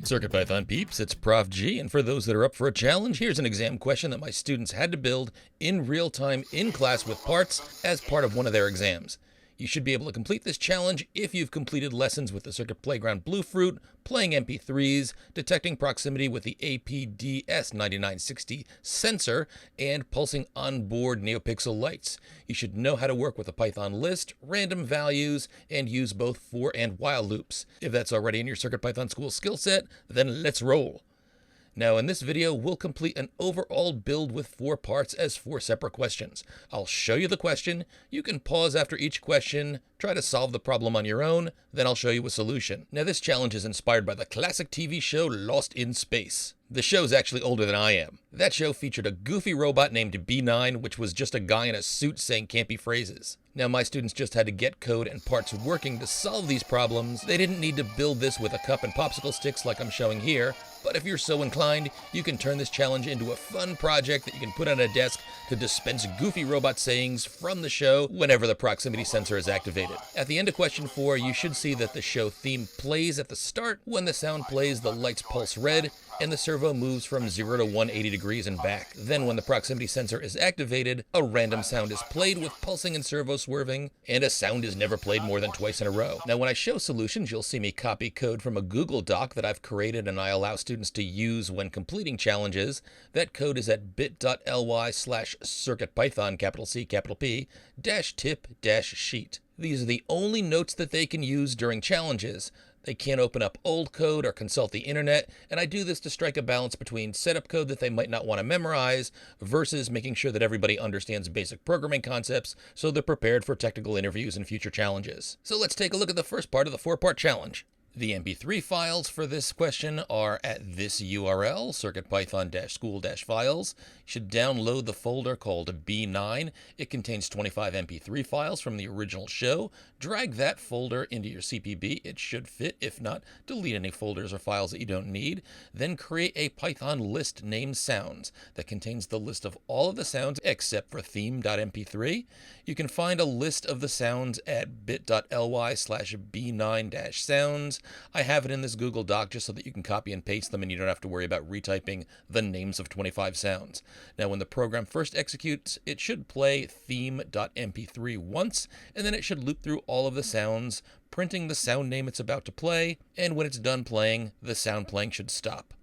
CircuitPython peeps, it's Prof G, and for those that are up for a challenge, here's an exam question that my students had to build in real time in class with parts as part of one of their exams. You should be able to complete this challenge if you've completed lessons with the CircuitPlayground Bluefruit, playing MP3s, detecting proximity with the APDS9960 sensor, and pulsing onboard NeoPixel lights. You should know how to work with a Python list, random values, and use both for and while loops. If that's already in your CircuitPython school skill set, then let's roll. Now in this video, we'll complete an overall build with 4 parts as 4 separate questions. I'll show you the question, you can pause after each question, try to solve the problem on your own, then I'll show you a solution. Now this challenge is inspired by the classic TV show Lost in Space. The show's actually older than I am. That show featured a goofy robot named B9, which was just a guy in a suit saying campy phrases. Now my students just had to get code and parts working to solve these problems. They didn't need to build this with a cup and popsicle sticks like I'm showing here, but if you're so inclined, you can turn this challenge into a fun project that you can put on a desk to dispense goofy robot sayings from the show whenever the proximity sensor is activated. At the end of question 4, you should see that the show theme plays at the start. When the sound plays, the lights pulse red, and the servo moves from 0 to 180 degrees and back. Then when the proximity sensor is activated, a random sound is played with pulsing and servo swerving, and a sound is never played more than twice in a row. Now when I show solutions, you'll see me copy code from a Google Doc that I've created and I allow students to use when completing challenges. That code is at bit.ly/CircuitPython, capital C, capital P, -tip -sheet. These are the only notes that they can use during challenges. They can't open up old code or consult the internet, and I do this to strike a balance between setup code that they might not want to memorize versus making sure that everybody understands basic programming concepts so they're prepared for technical interviews and future challenges. So let's take a look at the first part of the 4-part challenge. The MP3 files for this question are at this URL, CircuitPython-school-files. You should download the folder called B9. It contains 25 MP3 files from the original show. Drag that folder into your CPB. It should fit. If not, delete any folders or files that you don't need. Then create a Python list named sounds that contains the list of all of the sounds except for theme.mp3. You can find a list of the sounds at bit.ly/b9-sounds. I have it in this Google Doc just so that you can copy and paste them and you don't have to worry about retyping the names of 25 sounds. Now when the program first executes, it should play theme.mp3 once, and then it should loop through all of the sounds, printing the sound name it's about to play, and when it's done playing, the sound playing should stop.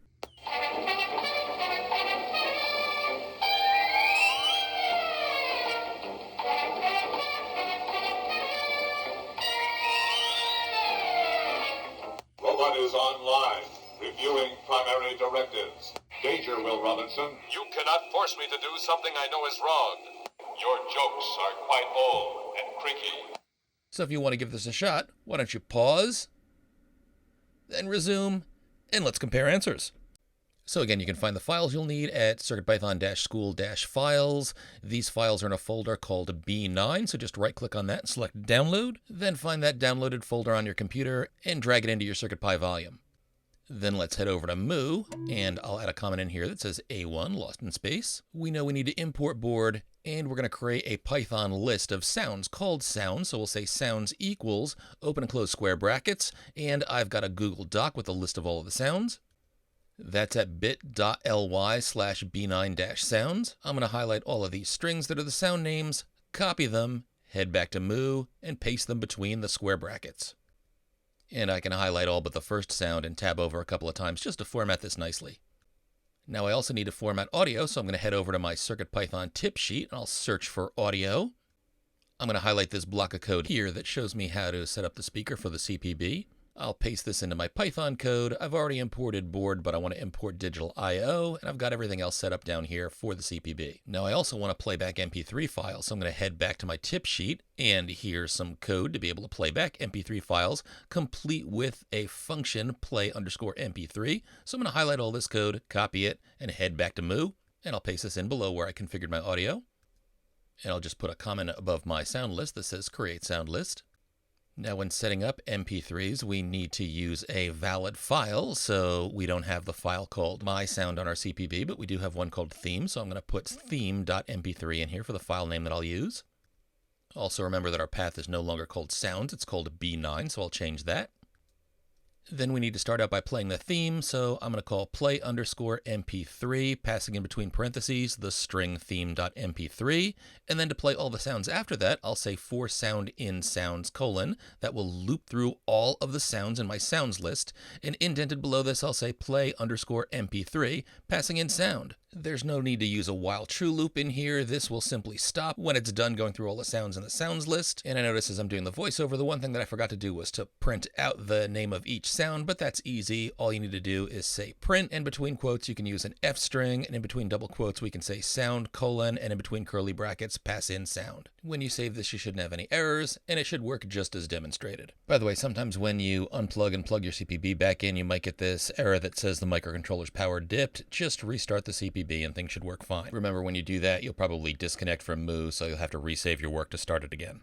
Is online, reviewing primary directives. Danger, Will Robinson. You cannot force me to do something I know is wrong. Your jokes are quite old and creaky. So if you want to give this a shot, why don't you pause, then resume, and let's compare answers. So again, you can find the files you'll need at CircuitPython-school-files. These files are in a folder called B9, so just right-click on that and select Download. Then find that downloaded folder on your computer and drag it into your CircuitPy volume. Then let's head over to Moo, and I'll add a comment in here that says A1, lost in space. We know we need to import board, and we're going to create a Python list of sounds called sounds. So we'll say sounds equals, open and close square brackets, and I've got a Google Doc with a list of all of the sounds. That's at bit.ly/b9-sounds. I'm going to highlight all of these strings that are the sound names, copy them, head back to Moo, and paste them between the square brackets. And I can highlight all but the first sound and tab over a couple of times just to format this nicely. Now I also need to format audio, so I'm going to head over to my CircuitPython tip sheet, and I'll search for audio. I'm going to highlight this block of code here that shows me how to set up the speaker for the CPB. I'll paste this into my Python code. I've already imported board, but I want to import digital I/O, and I've got everything else set up down here for the CPB. Now I also want to play back MP3 files, so I'm going to head back to my tip sheet, and here's some code to be able to play back MP3 files, complete with a function play_MP3. So I'm going to highlight all this code, copy it, and head back to Moo, and I'll paste this in below where I configured my audio. And I'll just put a comment above my sound list that says create sound list. Now when setting up MP3s, we need to use a valid file, so we don't have the file called my sound on our CPB, but we do have one called theme, so I'm going to put theme.mp3 in here for the file name that I'll use. Also remember that our path is no longer called sounds, it's called B9, so I'll change that. Then we need to start out by playing the theme, so I'm going to call play_mp3, passing in between parentheses the string theme.mp3, and then to play all the sounds after that, I'll say for sound in sounds : that will loop through all of the sounds in my sounds list, and indented below this I'll say play_mp3, passing in sound. There's no need to use a while true loop in here. This will simply stop when it's done going through all the sounds in the sounds list. And I notice as I'm doing the voiceover, the one thing that I forgot to do was to print out the name of each sound, but that's easy. All you need to do is say print, and between quotes you can use an F string, and in between double quotes we can say sound : and in between curly brackets pass in sound. When you save this, you shouldn't have any errors, and it should work just as demonstrated. By the way, sometimes when you unplug and plug your CPB back in, you might get this error that says the microcontroller's power dipped. Just restart the CPB and things should work fine. Remember, when you do that, you'll probably disconnect from Mu, so you'll have to resave your work to start it again.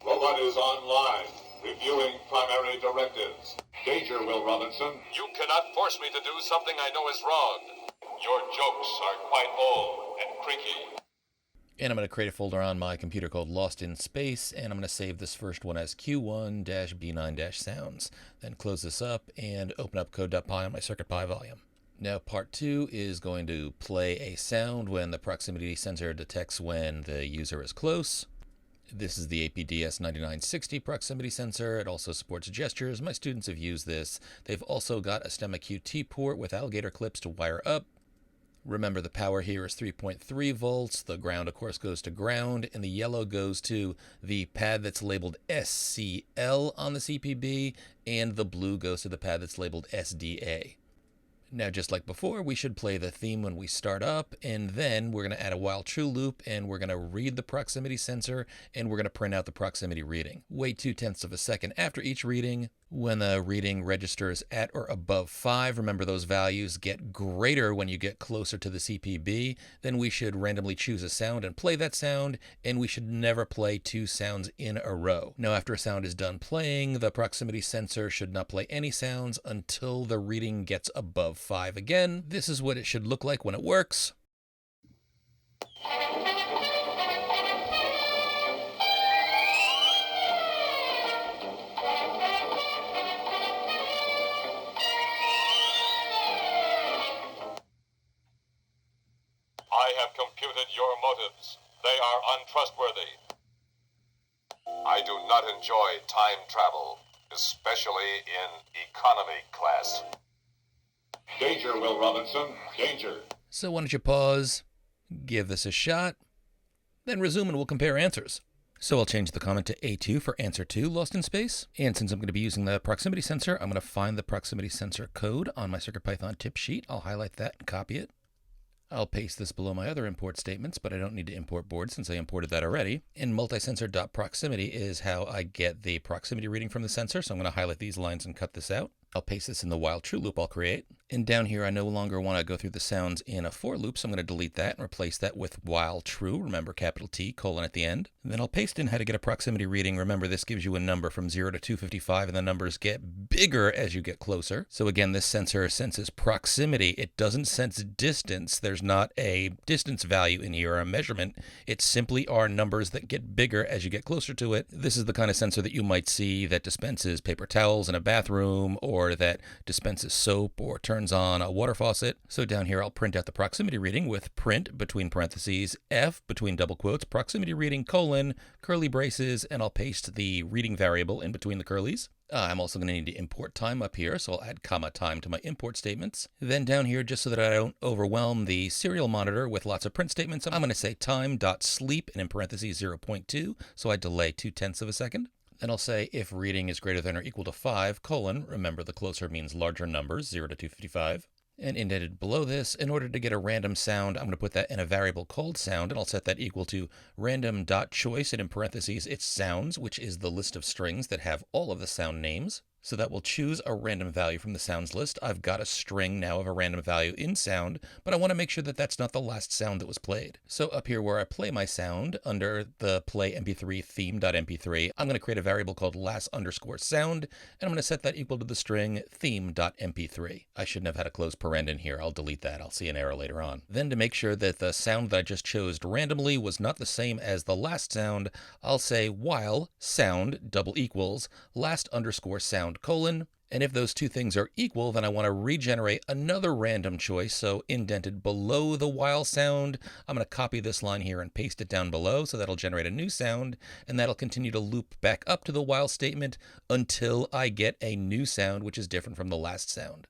Robot is online, reviewing primary directives. Danger, Will Robinson. You cannot force me to do something I know is wrong. Your jokes are quite old and creaky. And I'm going to create a folder on my computer called Lost in Space, and I'm going to save this first one as Q1-B9-sounds. Then close this up and open up code.py on my CircuitPy volume. Now part 2 is going to play a sound when the proximity sensor detects when the user is close. This is the APDS9960 Proximity Sensor. It also supports gestures. My students have used this. They've also got a STEMMA QT port with alligator clips to wire up. Remember, the power here is 3.3 volts. The ground, of course, goes to ground, and the yellow goes to the pad that's labeled SCL on the CPB, and the blue goes to the pad that's labeled SDA. Now, just like before, we should play the theme when we start up, and then we're going to add a while true loop, and we're going to read the proximity sensor, and we're going to print out the proximity reading. Wait 0.2 of a second after each reading. When the reading registers at or above 5, remember those values get greater when you get closer to the CPB, then we should randomly choose a sound and play that sound, and we should never play 2 sounds in a row. Now, after a sound is done playing, the proximity sensor should not play any sounds until the reading gets above 5 again. This is what it should look like when it works. I have computed your motives. They are untrustworthy. I do not enjoy time travel, especially in economy class. Danger, Will Robinson. Danger. So why don't you pause, give this a shot, then resume and we'll compare answers. So I'll change the comment to A2 for answer 2, Lost in Space. And since I'm going to be using the proximity sensor, I'm going to find the proximity sensor code on my CircuitPython tip sheet. I'll highlight that and copy it. I'll paste this below my other import statements, but I don't need to import board since I imported that already. And multisensor.proximity is how I get the proximity reading from the sensor, so I'm going to highlight these lines and cut this out. I'll paste this in the while true loop I'll create. And down here, I no longer want to go through the sounds in a for loop, so I'm going to delete that and replace that with while true. Remember, capital T, : at the end. And then I'll paste in how to get a proximity reading. Remember, this gives you a number from 0 to 255, and the numbers get bigger as you get closer. So again, this sensor senses proximity. It doesn't sense distance. There's not a distance value in here or a measurement. It simply are numbers that get bigger as you get closer to it. This is the kind of sensor that you might see that dispenses paper towels in a bathroom, or that dispenses soap or turns on a water faucet. So down here, I'll print out the proximity reading with print between parentheses, F between double quotes, proximity reading : curly braces, and I'll paste the reading variable in between the curlies. I'm also going to need to import time up here, so I'll add time to my import statements. Then down here, just so that I don't overwhelm the serial monitor with lots of print statements, I'm going to say time.sleep and in parentheses 0.2, so I delay 0.2 of a second. Then I'll say if reading is greater than or equal to 5, : remember the closer means larger numbers, 0 to 255. And indented below this, in order to get a random sound, I'm going to put that in a variable called sound, and I'll set that equal to random.choice, and in parentheses it's sounds, which is the list of strings that have all of the sound names. So that will choose a random value from the sounds list. I've got a string now of a random value in sound, but I want to make sure that that's not the last sound that was played. So up here where I play my sound under the play mp3 theme.mp3, I'm going to create a variable called last_sound, and I'm going to set that equal to the string theme.mp3. I shouldn't have had a close paren in here. I'll delete that. I'll see an error later on. Then to make sure that the sound that I just chose randomly was not the same as the last sound, I'll say while sound last_sound : and if those two things are equal, then I want to regenerate another random choice. So indented below the while sound, I'm going to copy this line here and paste it down below. So that'll generate a new sound, and that'll continue to loop back up to the while statement until I get a new sound, which is different from the last sound.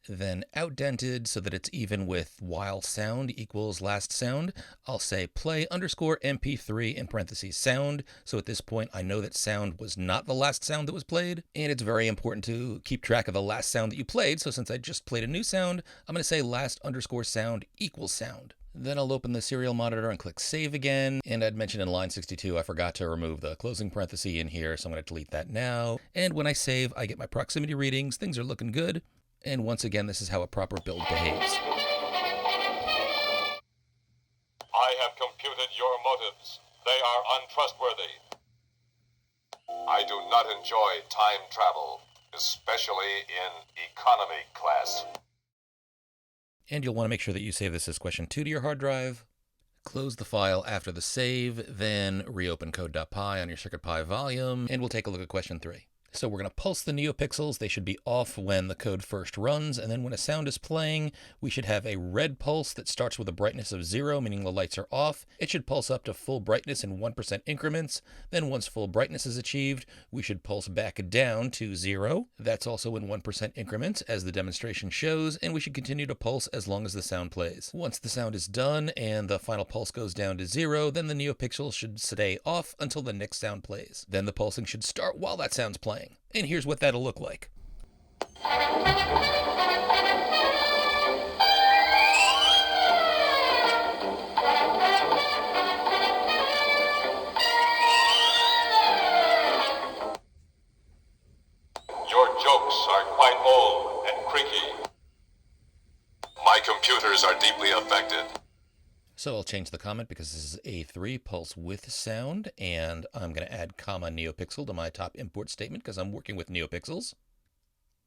Then outdented so that it's even with while sound equals last sound, I'll say play_mp3 in parentheses sound. So at this point, I know that sound was not the last sound that was played. And it's very important to keep track of the last sound that you played. So since I just played a new sound, I'm going to say last_sound equals sound. Then I'll open the serial monitor and click save again. And I'd mentioned in line 62, I forgot to remove the closing parenthesis in here. So I'm going to delete that now. And when I save, I get my proximity readings. Things are looking good. And once again, this is how a proper build behaves. I have computed your motives. They are untrustworthy. I do not enjoy time travel, especially in economy class. And you'll want to make sure that you save this as question 2 to your hard drive. Close the file after the save, then reopen code.py on your CircuitPy volume, and we'll take a look at question 3. So we're going to pulse the neopixels. They should be off when the code first runs, and then when a sound is playing, we should have a red pulse that starts with a brightness of 0, meaning the lights are off. It should pulse up to full brightness in 1% increments. Then once full brightness is achieved, we should pulse back down to 0. That's also in 1% increments, as the demonstration shows, and we should continue to pulse as long as the sound plays. Once the sound is done and the final pulse goes down to 0, then the neopixels should stay off until the next sound plays. Then the pulsing should start while that sound's playing. And here's what that'll look like. Your jokes are quite old and creaky. My computers are deeply affected. So I'll change the comment because this is A3 pulse with sound, and I'm going to add comma neopixel to my top import statement because I'm working with neopixels.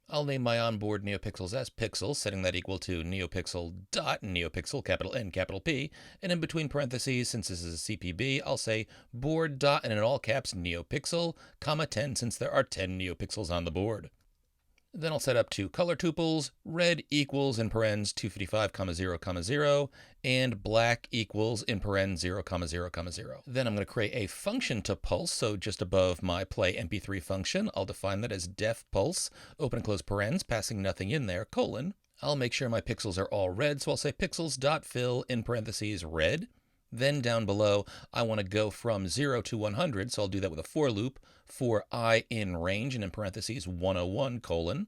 I'll name my onboard neopixels as pixels, setting that equal to neopixel.neopixel, capital N, capital P, and in between parentheses, since this is a CPB, I'll say board dot and in all caps neopixel, comma 10, since there are 10 neopixels on the board. Then I'll set up two color tuples, red equals in parens 255, 0, 0, and black equals in parens 0, 0, 0. Then I'm going to create a function to pulse, so just above my play mp3 function, I'll define that as def pulse, open and close parens, passing nothing in there, colon. I'll make sure my pixels are all red, so I'll say pixels.fill in parentheses red. Then down below, I want to go from 0 to 100, so I'll do that with a for loop, for I in range, and in parentheses 101, colon.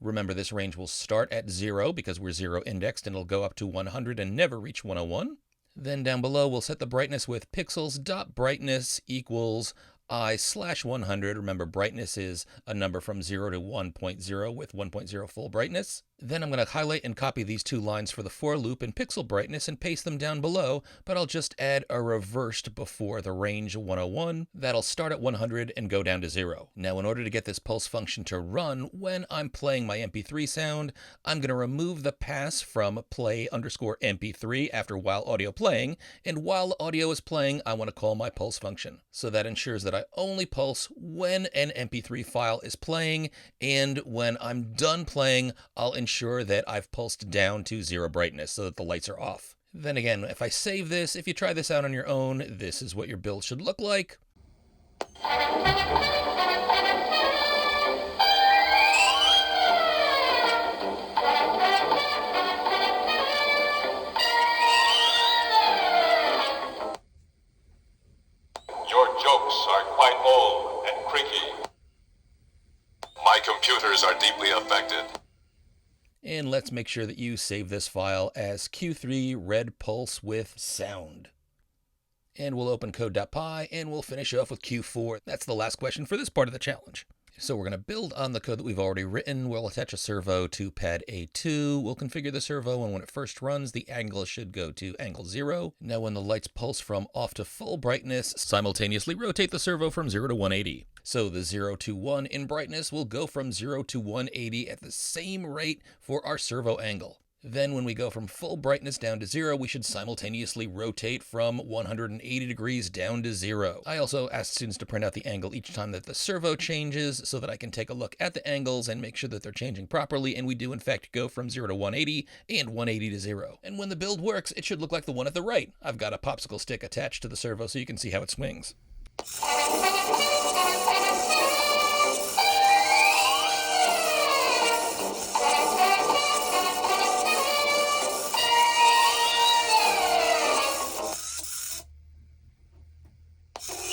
Remember, this range will start at 0 because we're 0 indexed, and it'll go up to 100 and never reach 101. Then down below, we'll set the brightness with pixels.brightness equals I/100. Remember, brightness is a number from 0 to 1.0 with 1.0 full brightness. Then I'm going to highlight and copy these two lines for the for loop in pixel brightness and paste them down below, but I'll just add a reversed before the range 101. That'll start at 100 and go down to 0. Now, in order to get this pulse function to run when I'm playing my MP3 sound, I'm going to remove the pass from play_mp3 after while audio playing, and while the audio is playing, I want to call my pulse function. So that ensures that I only pulse when an MP3 file is playing, and when I'm done playing, I'll ensure that I've pulsed down to 0 brightness so that the lights are off. Then again, if I save this, if you try this out on your own, this is what your build should look like. Your jokes are quite old and creaky. My computers are deeply affected. And let's make sure that you save this file as Q3 red pulse with sound. And we'll open code.py and we'll finish off with Q4. That's the last question for this part of the challenge. So we're going to build on the code that we've already written. We'll attach a servo to pad A2. We'll configure the servo, and when it first runs, the angle should go to angle 0. Now when the lights pulse from off to full brightness, simultaneously rotate the servo from 0 to 180. So the 0 to 1 in brightness will go from 0 to 180 at the same rate for our servo angle. Then when we go from full brightness down to 0, we should simultaneously rotate from 180 degrees down to 0. I also asked students to print out the angle each time that the servo changes so that I can take a look at the angles and make sure that they're changing properly, and we do in fact go from 0 to 180 and 180 to 0. And when the build works, it should look like the one at the right. I've got a popsicle stick attached to the servo so you can see how it swings.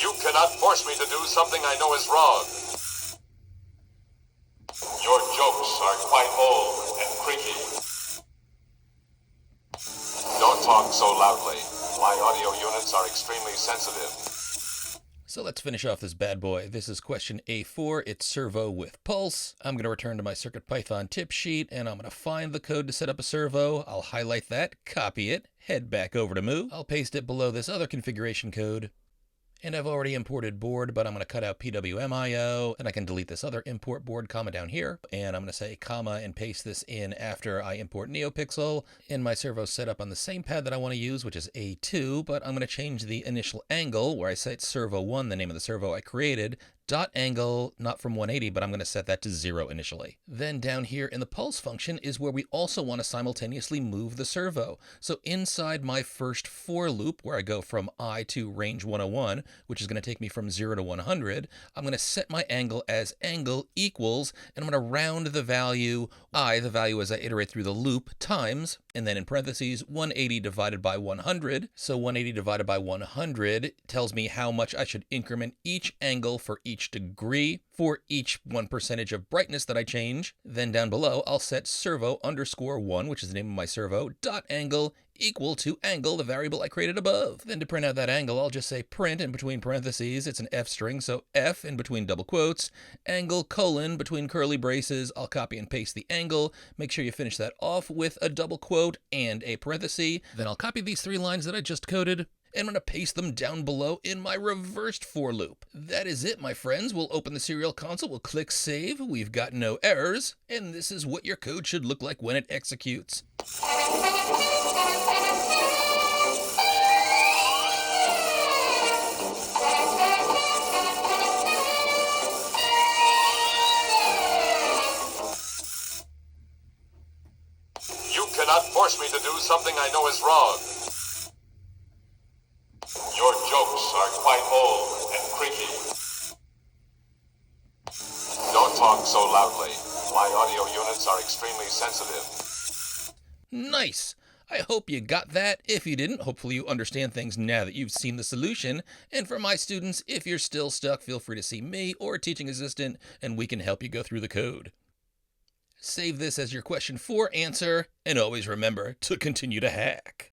You cannot force me to do something I know is wrong. Your jokes are quite old and creaky. Don't talk so loudly. My audio units are extremely sensitive. So let's finish off this bad boy. This is question A4. It's servo with pulse. I'm going to return to my CircuitPython tip sheet, and I'm going to find the code to set up a servo. I'll highlight that, copy it, head back over to Moo. I'll paste it below this other configuration code. And I've already imported board, but I'm going to cut out PWMIO, and I can delete this other import board comma down here. And I'm going to say comma and paste this in after I import NeoPixel. And my servo set up on the same pad that I want to use, which is A2, but I'm going to change the initial angle where I set servo 1, the name of the servo I created, dot angle, not from 180, but I'm going to set that to 0 initially. Then down here in the pulse function is where we also want to simultaneously move the servo. So inside my first for loop, where I go from I to range 101, which is going to take me from 0 to 100, I'm going to set my angle as angle equals, and I'm going to round the value, the value as I iterate through the loop, times, and then in parentheses, 180 divided by 100. So 180 divided by 100 tells me how much I should increment each angle for each degree for each 1% of brightness that I change. Then down below, I'll set servo underscore 1, which is the name of my servo, dot angle equal to angle, the variable I created above. Then to print out that angle, I'll just say print in between parentheses. It's an F string, so F in between double quotes, angle colon between curly braces. I'll copy and paste the angle. Make sure you finish that off with a double quote and a parenthesis. Then I'll copy these 3 lines that I just coded, and I'm going to paste them down below in my reversed for loop. That is it, my friends. We'll open the serial console, we'll click save, we've got no errors, and this is what your code should look like when it executes. You cannot force me to do something I know is wrong. Your jokes are quite old and creaky. Don't talk so loudly. My audio units are extremely sensitive. Nice! I hope you got that. If you didn't, hopefully you understand things now that you've seen the solution. And for my students, if you're still stuck, feel free to see me or a teaching assistant, and we can help you go through the code. Save this as your question 4 answer, and always remember to continue to hack.